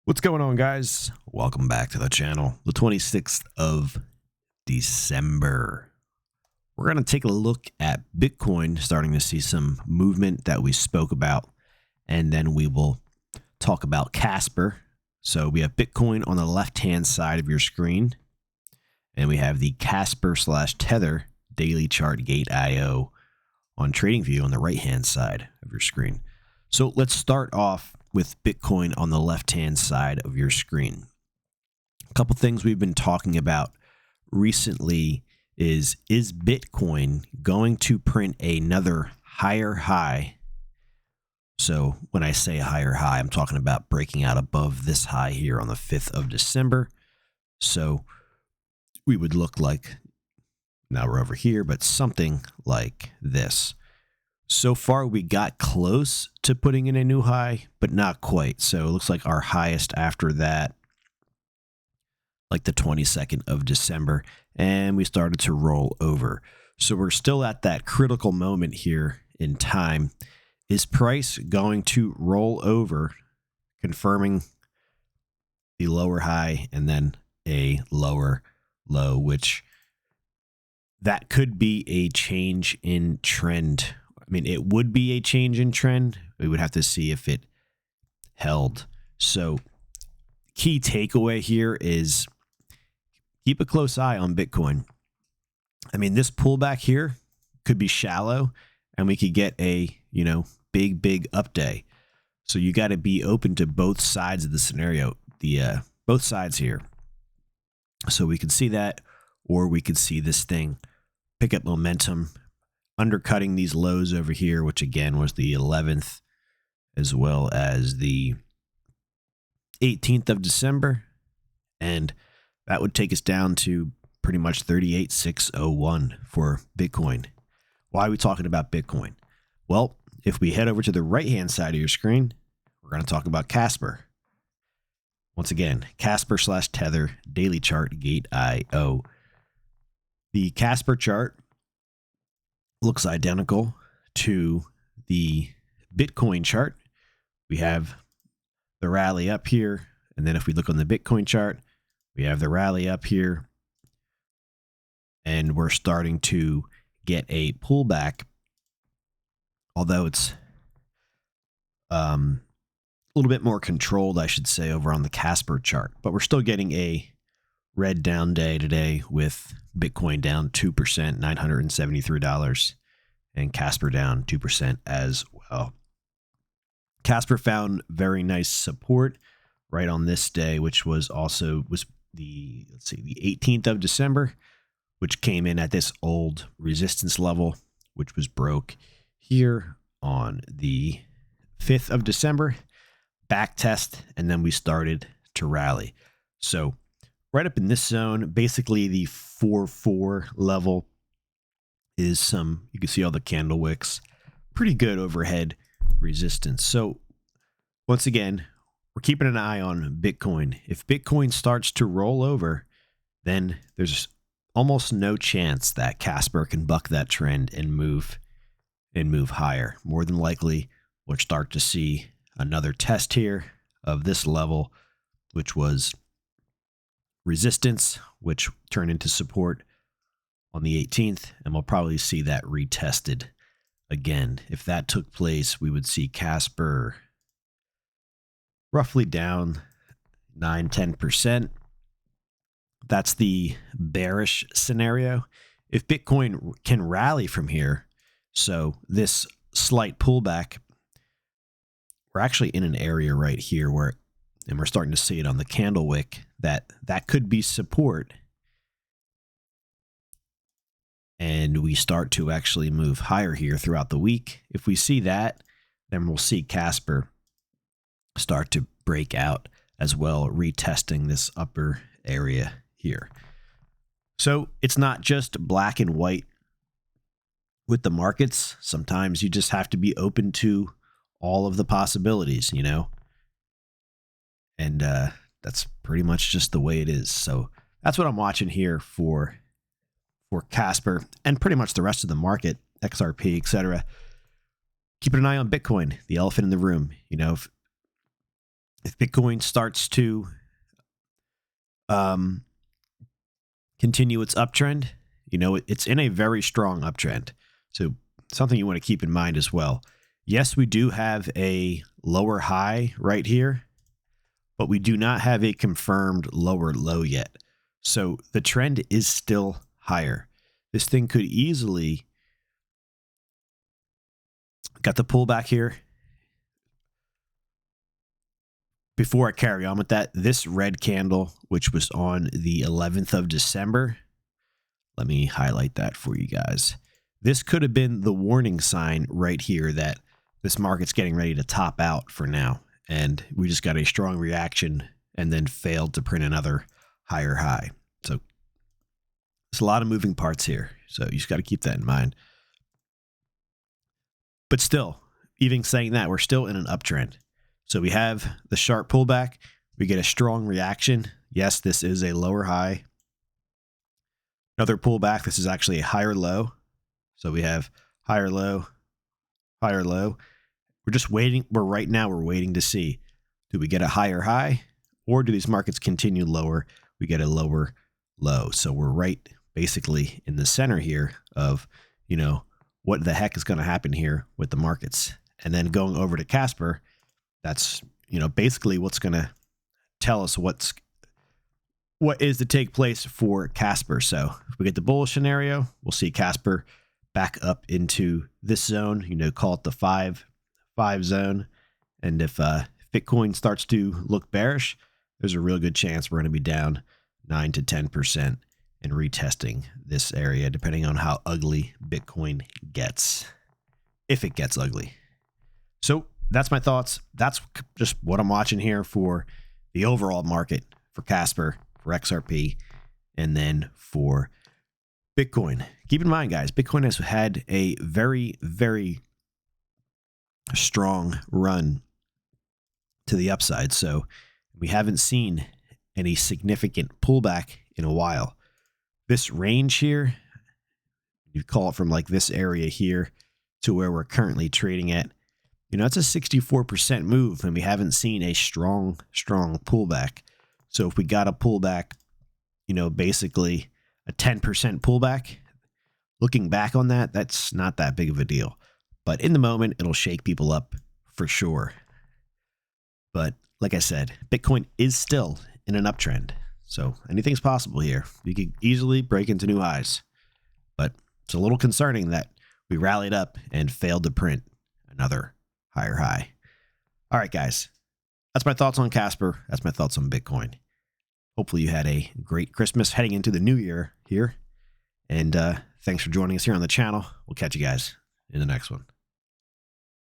What's going on, guys? Welcome back to the channel. The 26th of December. We're going to take a look at Bitcoin, starting to see some movement that we spoke about, and then we will talk about Casper. So we have Bitcoin on the left-hand side of your screen, and we have the Casper/Tether daily chart gate IO on TradingView on the right-hand side of your screen. So let's start off with Bitcoin on the left-hand side of your screen. A couple things we've been talking about recently is Bitcoin going to print another higher high? So when I say higher high, I'm talking about breaking out above this high here on the 5th of December. So we would look like, now we're over here, but something like this. So far, we got close to putting in a new high, but not quite. So it looks like our highest after that, like the 22nd of December, and we started to roll over. So we're still at that critical moment here in time. Is price going to roll over, confirming the lower high and then a lower low, which that could be a change in trend. I mean, it would be a change in trend. We would have to see if it held. So key takeaway here is keep a close eye on Bitcoin. I mean, this pullback here could be shallow and we could get a, big up day. So you got to be open to both sides of the scenario, both sides here. So we could see that, or we could see this thing pick up momentum, undercutting these lows over here, which again was the 11th as well as the 18th of December. And that would take us down to pretty much 38,601 for Bitcoin. Why are we talking about Bitcoin? Well, if we head over to the right-hand side of your screen, we're going to talk about Casper. Once again, Casper/Tether daily chart gate IO. The Casper chart looks identical to the Bitcoin chart. We have the rally up here, and then if we look on the Bitcoin chart, we have the rally up here, and we're starting to get a pullback, although it's a little bit more controlled, I should say, over on the Casper chart, but we're still getting a red down day today with Bitcoin down 2%, $973, and Casper down 2% as well. Casper found very nice support right on this day, which was the 18th of December, which came in at this old resistance level, which was broke here on the 5th of December, back test, and then we started to rally. So right up in this zone, basically the 4-4 level is you can see all the candle wicks, pretty good overhead resistance. So once again, we're keeping an eye on Bitcoin. If Bitcoin starts to roll over, then there's almost no chance that Casper can buck that trend and move higher. More than likely, we'll start to see another test here of this level, which was resistance, which turned into support on the 18th, and we'll probably see that retested again. If that took place, we would see Casper roughly down 9-10%. That's the bearish scenario. If Bitcoin can rally from here, so this slight pullback, we're actually in an area right here and we're starting to see it on the candle wick, that could be support. And we start to actually move higher here throughout the week. If we see that, then we'll see Casper start to break out as well, retesting this upper area here. So it's not just black and white with the markets. Sometimes you just have to be open to all of the possibilities, and that's pretty much just the way it is. So that's what I'm watching here for Casper and pretty much the rest of the market, XRP, etc. Keeping an eye on Bitcoin, the elephant in the room. if Bitcoin starts to continue its uptrend, it's in a very strong uptrend. So something you want to keep in mind as well. Yes, we do have a lower high right here, but we do not have a confirmed lower low yet. So the trend is still higher. This thing could easily got the pullback here. Before I carry on with that, this red candle, which was on the 11th of December, let me highlight that for you guys. This could have been the warning sign right here that this market's getting ready to top out for now. And we just got a strong reaction and then failed to print another higher high. So there's a lot of moving parts here. So you just got to keep that in mind. But still, even saying that, we're still in an uptrend. So we have the sharp pullback. We get a strong reaction. Yes, this is a lower high. Another pullback. This is actually a higher low. So we have higher low, higher low. We're just waiting. We're waiting to see, do we get a higher high or do these markets continue lower? We get a lower low. So we're right basically in the center here of, what the heck is going to happen here with the markets. And then going over to Casper, that's, basically what's going to tell us what is to take place for Casper. So if we get the bullish scenario, we'll see Casper back up into this zone, call it the 5 zone. And if Bitcoin starts to look bearish, there's a real good chance we're going to be down 9 to 10% and retesting this area, depending on how ugly Bitcoin gets, if it gets ugly. So that's my thoughts. That's just what I'm watching here for the overall market, for Casper, for XRP, and then for Bitcoin. Keep in mind, guys, Bitcoin has had a very, very strong run to the upside. So we haven't seen any significant pullback in a while. This range here, you call it from like this area here to where we're currently trading at, it's a 64% move, and we haven't seen a strong pullback. So if we got a pullback, basically a 10% pullback, looking back on that, that's not that big of a deal. But in the moment, it'll shake people up for sure. But like I said, Bitcoin is still in an uptrend. So anything's possible here. You could easily break into new highs. But it's a little concerning that we rallied up and failed to print another higher high. All right, guys. That's my thoughts on Casper. That's my thoughts on Bitcoin. Hopefully you had a great Christmas heading into the new year here. And thanks for joining us here on the channel. We'll catch you guys in the next one.